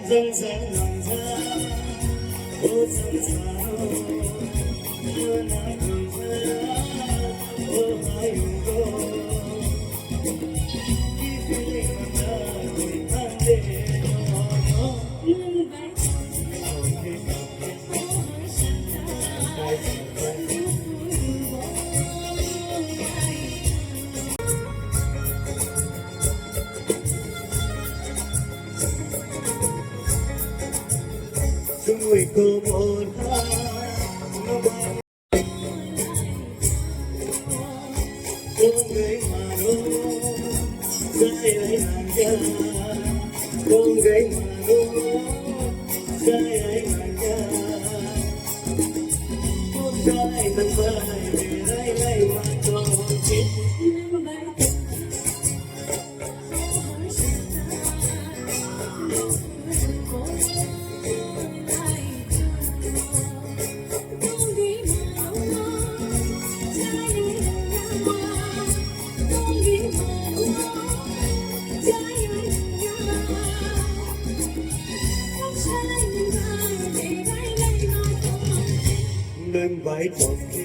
dâng sáng lòng ra ô dâng sao đưa nắng hồng ra ô hai hồng cô đi về mà ta người tan để nó người cô một con gái mà đâu sai ấy hàng cha con gái mà đâu sai ấy hàng cha con trai thân vai để lấy mà cho chết đêm vải tròn